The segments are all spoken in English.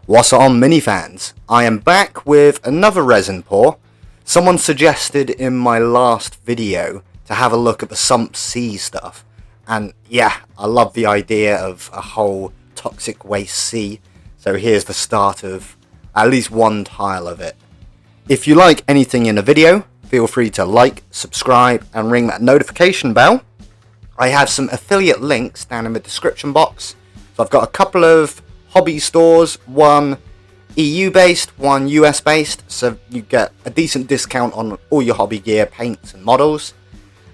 What's on, mini fans? I am back with another resin pour. Someone suggested in my last video to have a look at the Sump sea stuff, and yeah, I love the idea of a whole toxic waste sea, so here's the start of at least one tile of it. If you like anything in a video, feel free to like, subscribe and ring that notification bell. I have some affiliate links down in the description box. So I've got a couple of hobby stores, one EU based, one US based, so you get a decent discount on all your hobby gear, paints and models.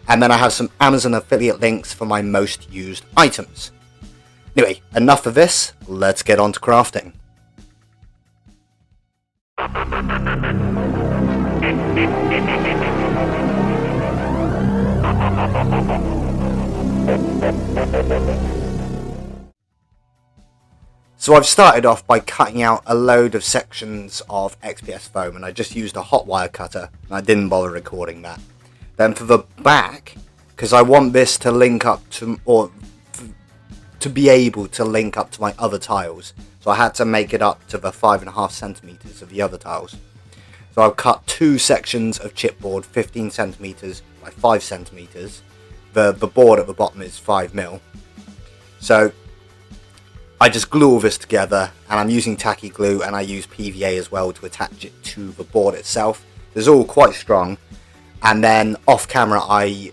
And then I have some Amazon affiliate links for my most used items. Anyway, enough of this, let's get on to crafting. So I've started off by cutting out a load of sections of XPS foam, and I just used a hot wire cutter and I didn't bother recording that. Then for the back, because I want this to link up to, or to be able to link up to my other tiles, so I had to make it up to the 5.5 centimeters of the other tiles. So I've cut two sections of chipboard 15 centimeters by 5 centimeters. The board at the bottom is 5mm. So I just glue all this together, and I'm using tacky glue, and I use PVA as well to attach it to the board itself. It's all quite strong. And then off camera I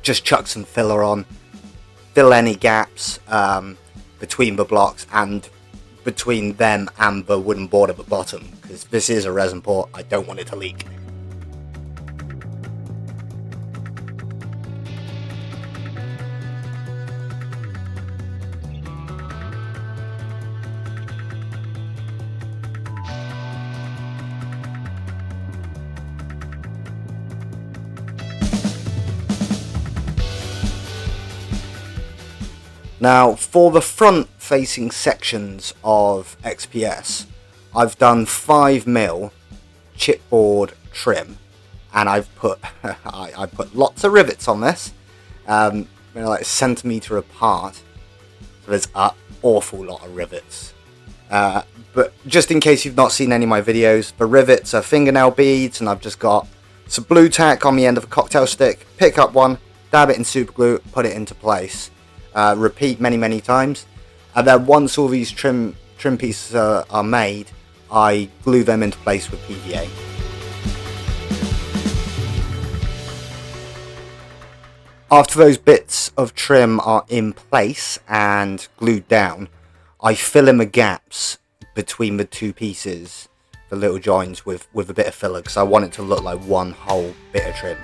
just chuck some filler on, fill any gaps between the blocks and between them and the wooden board at the bottom, because this is a resin pour, I don't want it to leak. Now, for the front-facing sections of XPS, I've done 5mm chipboard trim, and I've put I put lots of rivets on this, like a centimetre apart. So there's an awful lot of rivets. But just in case you've not seen any of my videos, the rivets are fingernail beads, and I've just got some blue tack on the end of a cocktail stick. Pick up one, dab it in super glue, put it into place. Repeat many times, and then once all these trim pieces are made, I glue them into place with PVA. After those bits of trim are in place and glued down, I fill in the gaps between the two pieces, the little joins, with a bit of filler, because I want it to look like one whole bit of trim.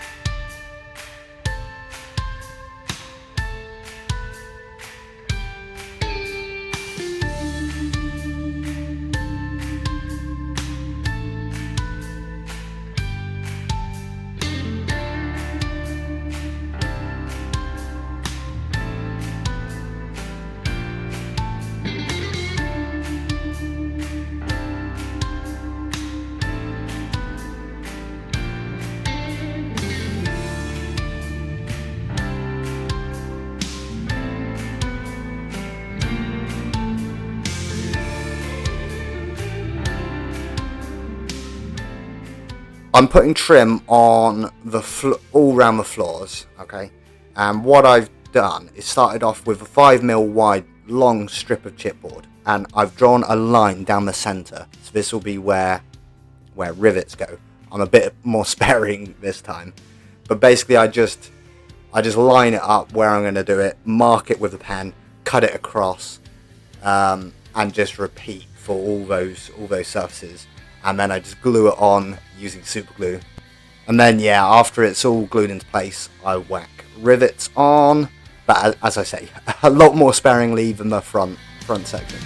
I'm putting trim on the all around the floors, okay? And what I've done is started off with a 5mm wide long strip of chipboard, and I've drawn a line down the centre. So this will be where rivets go. I'm a bit more sparing this time, but basically I just line it up where I'm going to do it, mark it with a pen, cut it across, and just repeat for all those surfaces. And then I just glue it on using super glue. And then yeah, after it's all glued into place, I whack rivets on, but as I say, a lot more sparingly than the front sections.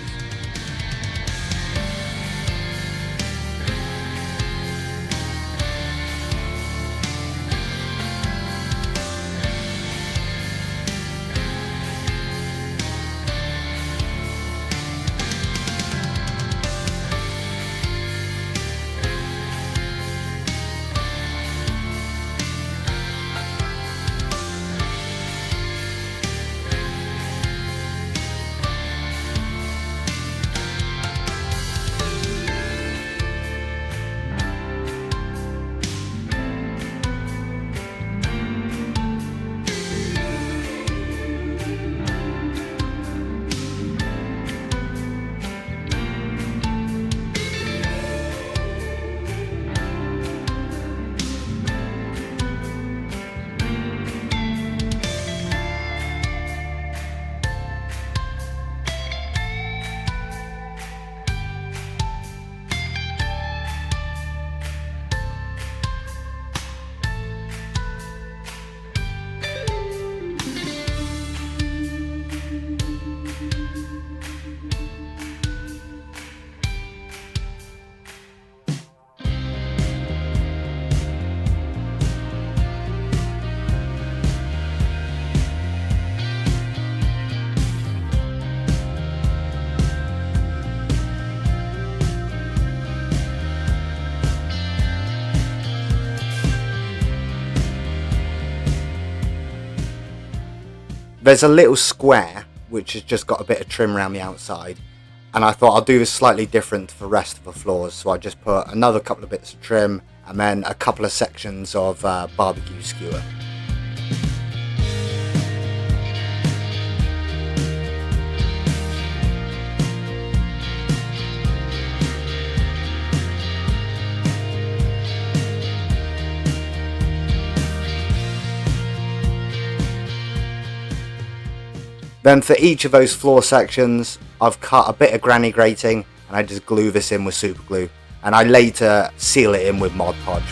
there's a little square which has just got a bit of trim around the outside, and I thought I'll do this slightly different to the rest of the floors, so I just put another couple of bits of trim and then a couple of sections of barbecue skewer. Then for each of those floor sections, I've cut a bit of granny grating and I just glue this in with super glue, and I later seal it in with Mod Podge.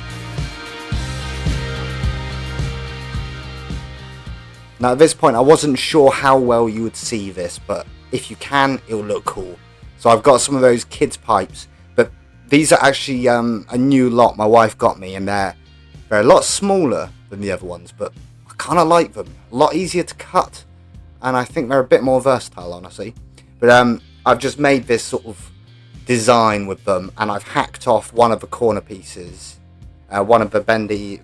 Now at this point I wasn't sure how well you would see this, but if you can, it will look cool. So I've got some of those kids pipes, but these are actually a new lot my wife got me, and they're a lot smaller than the other ones, but I kind of like them. A lot easier to cut, and I think they're a bit more versatile, honestly. But I've just made this sort of design with them, and I've hacked off one of the corner pieces, one of the bends,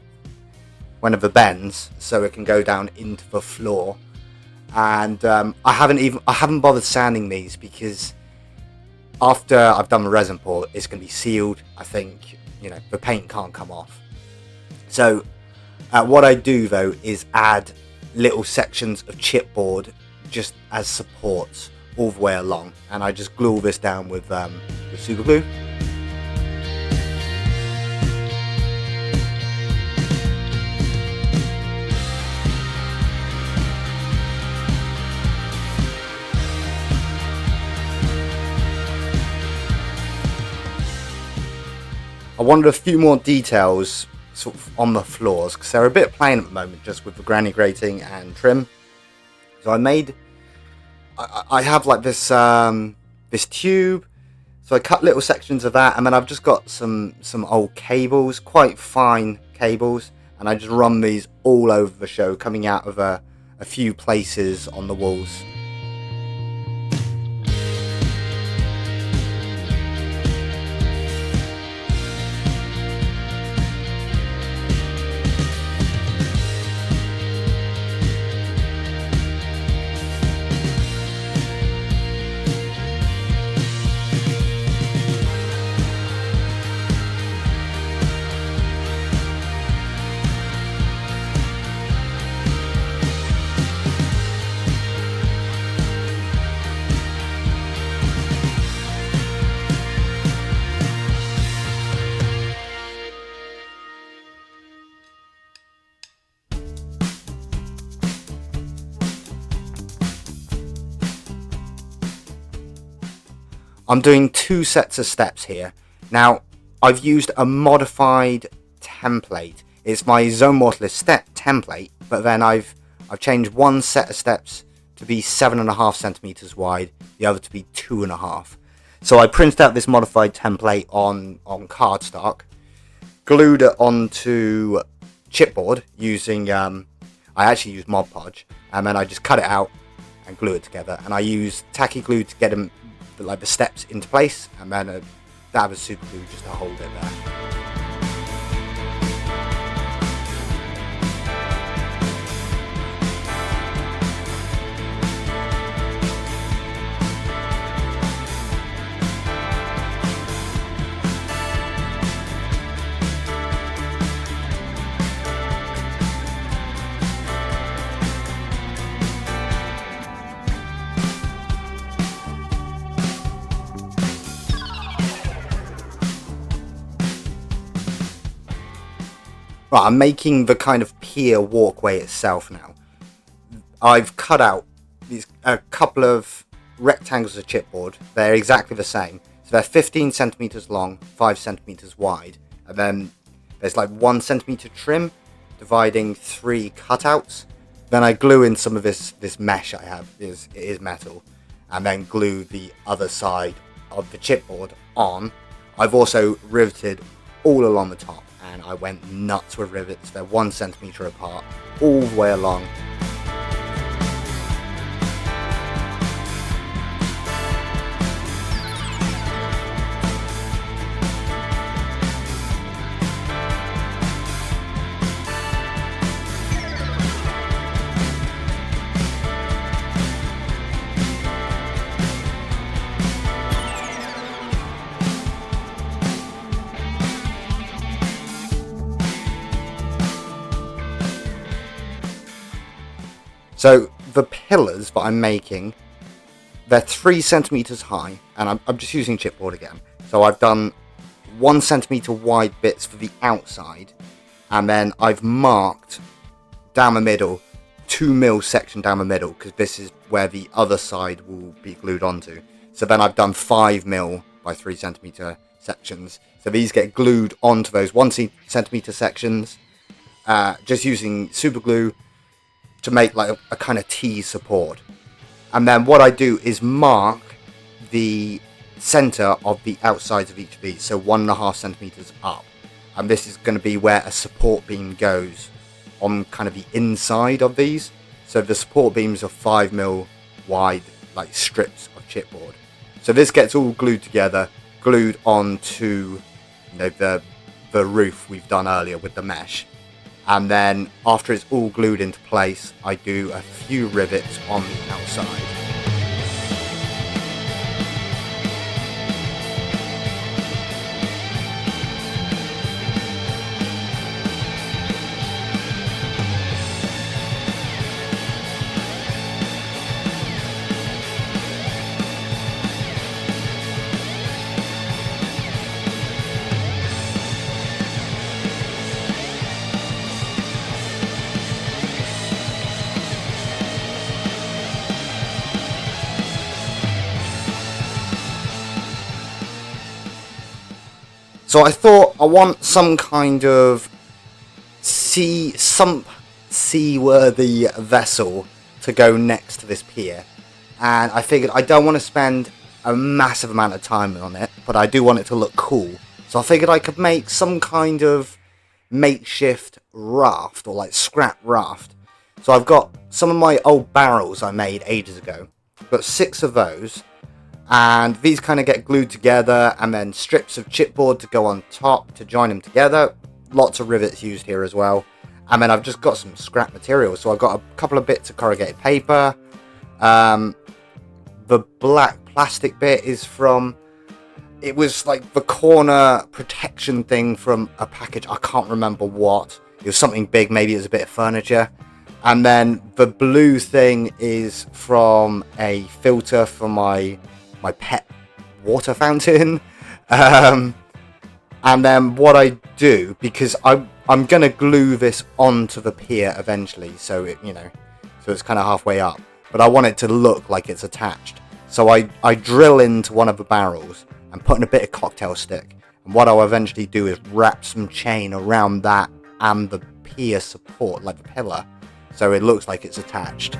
so it can go down into the floor. And I haven't bothered sanding these, because after I've done the resin pour, it's going to be sealed. I think, the paint can't come off. So what I do though is add little sections of chipboard just as supports all the way along, and I just glue all this down with super glue. I wanted a few more details sort of on the floors, because they're a bit plain at the moment just with the granny grating and trim. So I have like this this tube, so I cut little sections of that, and then I've just got some old cables, quite fine cables, and I just run these all over the show, coming out of a few places on the walls. I'm doing 2 sets of steps here. Now, I've used a modified template. It's my Zone Mortalist step template, but then I've changed one set of steps to be 7.5 centimeters wide, the other to be 2.5. So I printed out this modified template on cardstock, glued it onto chipboard using, I actually used Mod Podge, and then I just cut it out and glue it together. And I used tacky glue to get them, like the steps into place, and then a dab of super glue just to hold it there. Right, I'm making the kind of pier walkway itself now. I've cut out a couple of rectangles of chipboard. They're exactly the same. So they're 15 centimeters long, 5 centimeters wide, and then there's like 1 centimeter trim dividing 3 cutouts. Then I glue in some of this mesh I have. It is metal, and then glue the other side of the chipboard on. I've also riveted all along the top, and I went nuts with rivets. They're 1 centimeter apart all the way along. So the pillars that I'm making, they're 3 centimeters high, and I'm just using chipboard again. So I've done 1 centimeter wide bits for the outside, and then I've marked down the middle 2 mil section down the middle, because this is where the other side will be glued onto. So then I've done 5 mil by 3 centimeter sections. So these get glued onto those 1 centimeter sections, just using super glue to make like a kind of T support. And then what I do is mark the center of the outsides of each of these, so 1.5 centimeters up. And this is going to be where a support beam goes on kind of the inside of these. So the support beams are 5 mil wide, like strips of chipboard. So this gets all glued together, glued onto, you know, the roof we've done earlier with the mesh. And then after it's all glued into place, I do a few rivets on the outside. So I thought I want some kind of Sump seaworthy vessel to go next to this pier, and I figured I don't want to spend a massive amount of time on it, but I do want it to look cool. So I figured I could make some kind of makeshift raft, or like scrap raft. So I've got some of my old barrels I made ages ago. I've got 6 of those. And these kind of get glued together, and then strips of chipboard to go on top to join them together. Lots of rivets used here as well. And then I've just got some scrap material. So I've got a couple of bits of corrugated paper. The black plastic bit is from... It was like the corner protection thing from a package. I can't remember what. It was something big. Maybe it was a bit of furniture. And then the blue thing is from a filter for my pet water fountain. And then what I do, because I'm gonna glue this onto the pier eventually, so it, you know, so it's kind of halfway up, but I want it to look like it's attached. So I drill into one of the barrels and put in a bit of cocktail stick, and what I'll eventually do is wrap some chain around that and the pier support, like the pillar, so it looks like it's attached.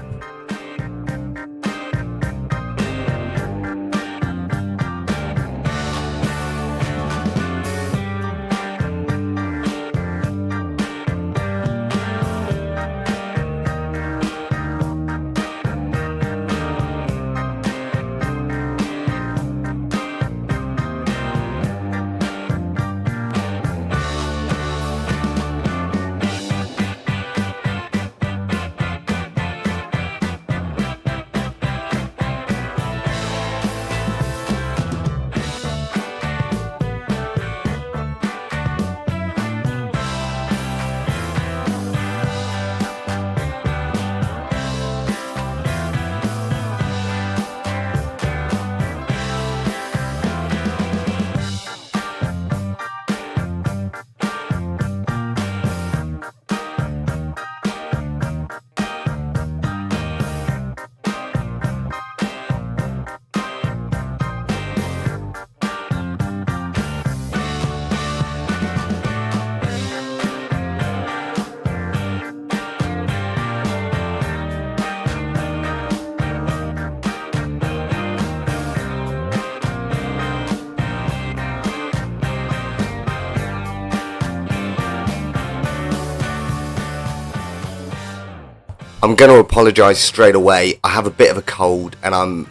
I'm going to apologise straight away. I have a bit of a cold and I'm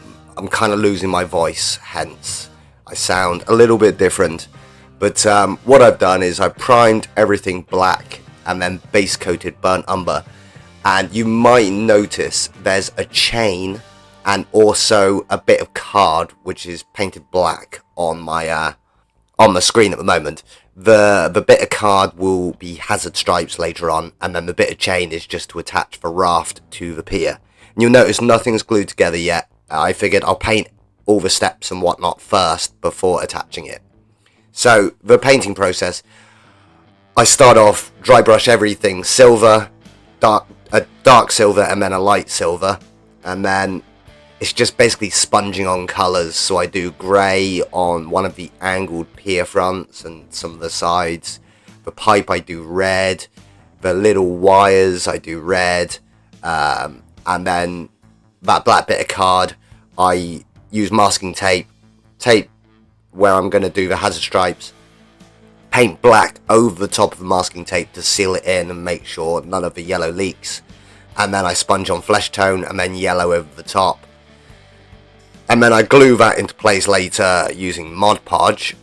kind of losing my voice, hence I sound a little bit different. But what I've done is I primed everything black and then base coated burnt umber. And you might notice there's a chain and also a bit of card which is painted black on my on the screen at the moment. The bit of card will be hazard stripes later on, and then the bit of chain is just to attach the raft to the pier. And you'll notice nothing's glued together yet. I figured I'll paint all the steps and whatnot first before attaching it. So the painting process, I start off dry brush everything silver, a dark silver and then a light silver, and then it's just basically sponging on colours. So I do grey on one of the angled pier fronts and some of the sides. The pipe I do red, the little wires I do red, and then that black bit of card I use masking tape where I'm going to do the hazard stripes, paint black over the top of the masking tape to seal it in and make sure none of the yellow leaks, and then I sponge on flesh tone and then yellow over the top. And then I glue that into place later using Mod Podge.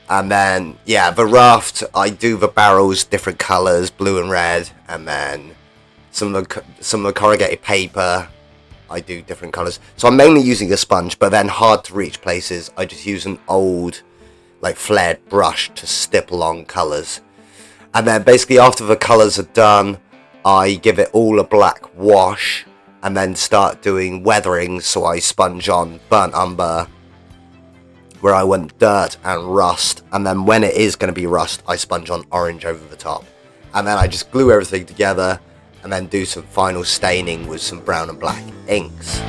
And then, yeah, the raft, I do the barrels different colours, blue and red. And then some of the corrugated paper, I do different colours. So I'm mainly using a sponge, but then hard to reach places, I just use an old, like, flared brush to stipple on colours. And then basically after the colours are done, I give it all a black wash. And then start doing weathering, so I sponge on burnt umber, where I want dirt and rust, and then when it is going to be rust, I sponge on orange over the top. And then I just glue everything together, and then do some final staining with some brown and black inks.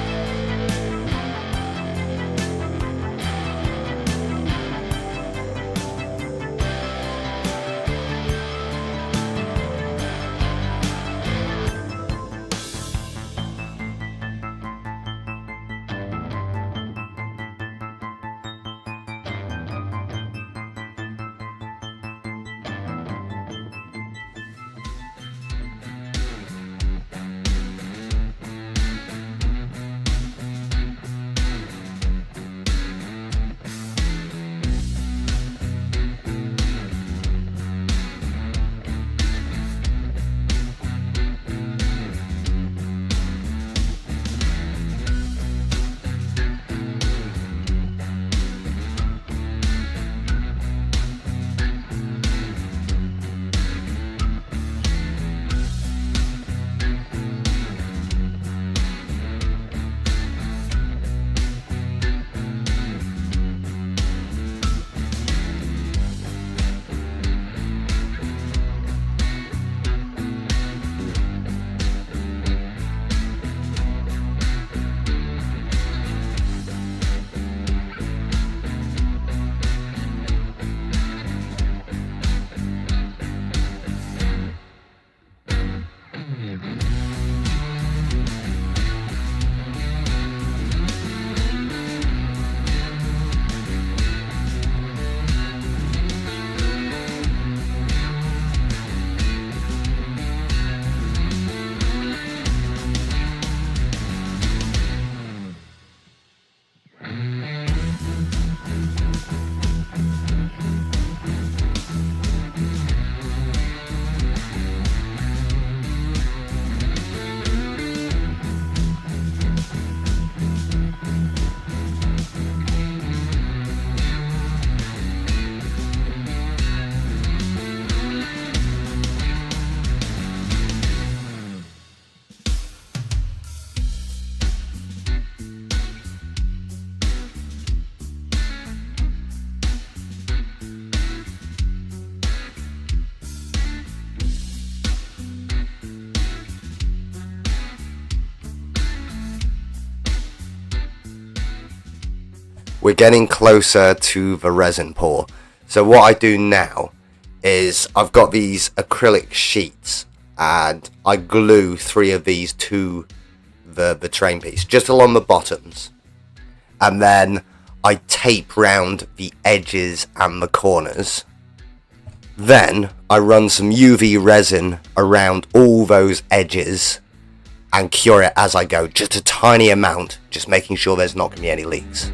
We're getting closer to the resin pour. So what I do now is I've got these acrylic sheets and I glue 3 of these to the train piece, just along the bottoms. And then I tape round the edges and the corners. Then I run some UV resin around all those edges and cure it as I go, just a tiny amount, just making sure there's not going to be any leaks.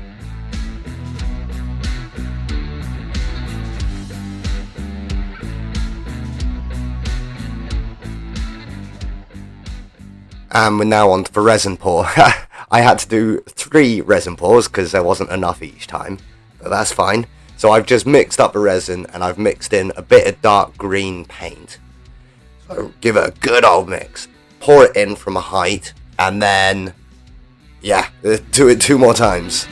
And we're now on to the resin pour. I had to do 3 resin pours because there wasn't enough each time, but that's fine. So I've just mixed up the resin and I've mixed in a bit of dark green paint. So give it a good old mix. Pour it in from a height and then, yeah, do it 2 more times.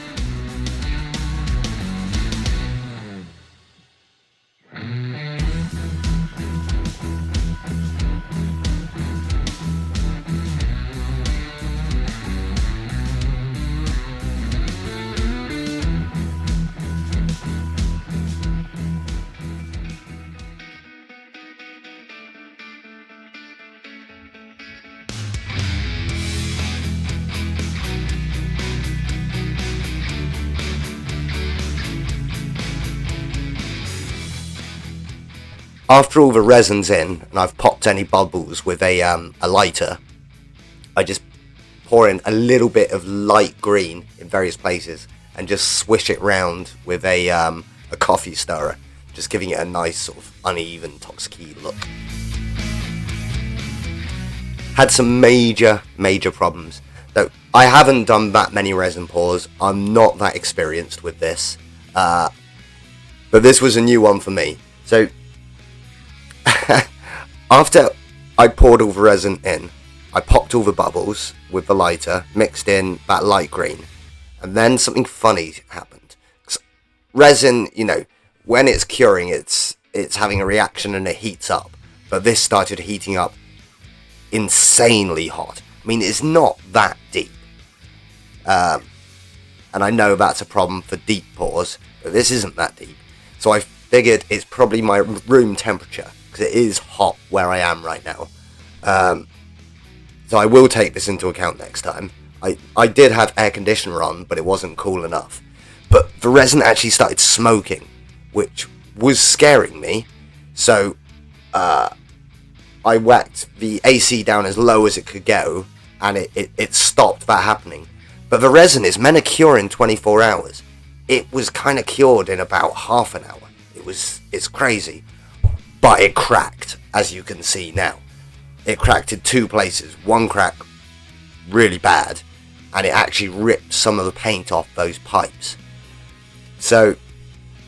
After all the resin's in, and I've popped any bubbles with a lighter, I just pour in a little bit of light green in various places and just swish it round with a coffee stirrer, just giving it a nice sort of uneven, toxic-y look. Had some major problems. Though I haven't done that many resin pours, I'm not that experienced with this, but this was a new one for me. So after I poured all the resin in, I popped all the bubbles with the lighter, mixed in that light green, and then something funny happened. 'Cause resin, you know, when it's curing, it's having a reaction and it heats up. But this started heating up insanely hot. I mean, it's not that deep. And I know that's a problem for deep pours, but this isn't that deep. So I figured it's probably my room temperature, because it is hot where I am right now. So I will take this into account next time. I did have air conditioner on, but it wasn't cool enough. But the resin actually started smoking, which was scaring me. So I whacked the AC down as low as it could go, and it stopped that happening. But the resin is meant to cure in 24 hours. It was kind of cured in about half an hour. It's crazy. But it cracked, as you can see now. It cracked in 2 places. One crack really bad, and it actually ripped some of the paint off those pipes. So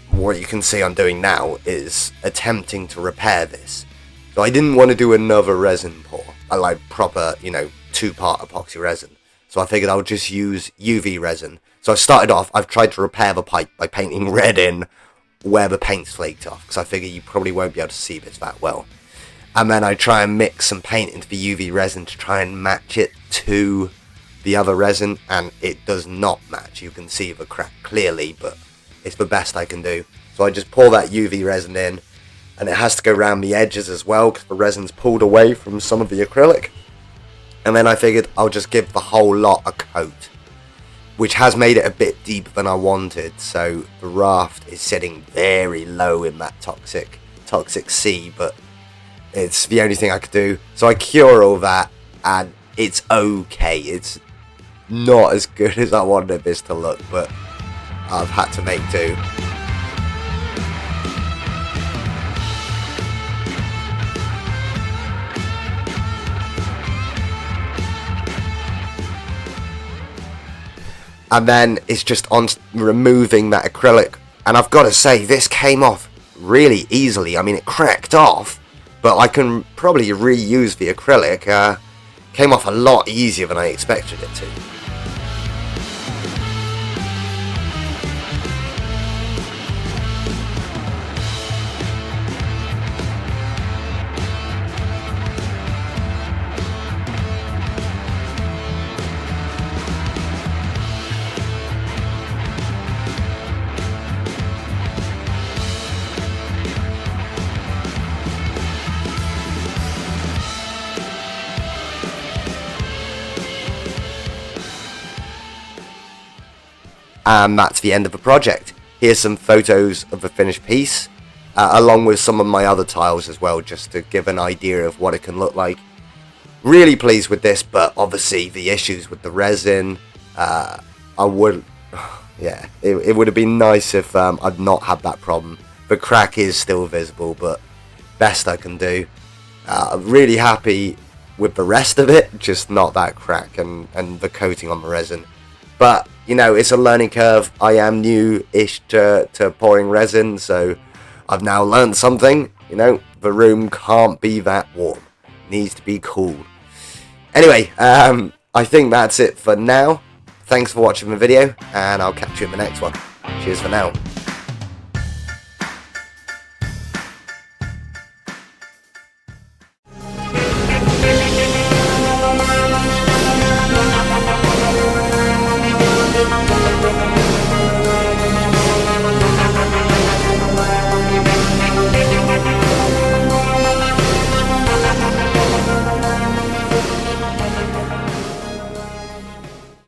what you can see I'm doing now is attempting to repair this. So I didn't want to do another resin pour. I like proper, 2-part epoxy resin. So I figured I would just use UV resin. So I've tried to repair the pipe by painting red in where the paint's flaked off, because I figure you probably won't be able to see this that well. And then I try and mix some paint into the UV resin to try and match it to the other resin, and it does not match. You can see the crack clearly, but it's the best I can do. So I just pour that UV resin in, and it has to go around the edges as well, because the resin's pulled away from some of the acrylic. And then I figured I'll just give the whole lot a coat, which has made it a bit deeper than I wanted. So the raft is sitting very low in that toxic sea, but it's the only thing I could do. So I cure all that, and it's okay. It's not as good as I wanted this to look, but I've had to make do. And then it's just on removing that acrylic, and I've got to say, this came off really easily. I mean, it cracked off, but I can probably reuse the acrylic. Came off a lot easier than I expected it to. And that's the end of the project. Here's some photos of the finished piece, along with some of my other tiles as well, just to give an idea of what it can look like. Really pleased with this, but obviously the issues with the resin, it would have been nice if I'd not had that problem. The crack is still visible, but best I can do. I'm really happy with the rest of it, just not that crack and the coating on the resin. But, you know, it's a learning curve. I am new-ish to pouring resin, so I've now learned something. You know, the room can't be that warm. It needs to be cool. Anyway, I think that's it for now. Thanks for watching the video, and I'll catch you in the next one. Cheers for now.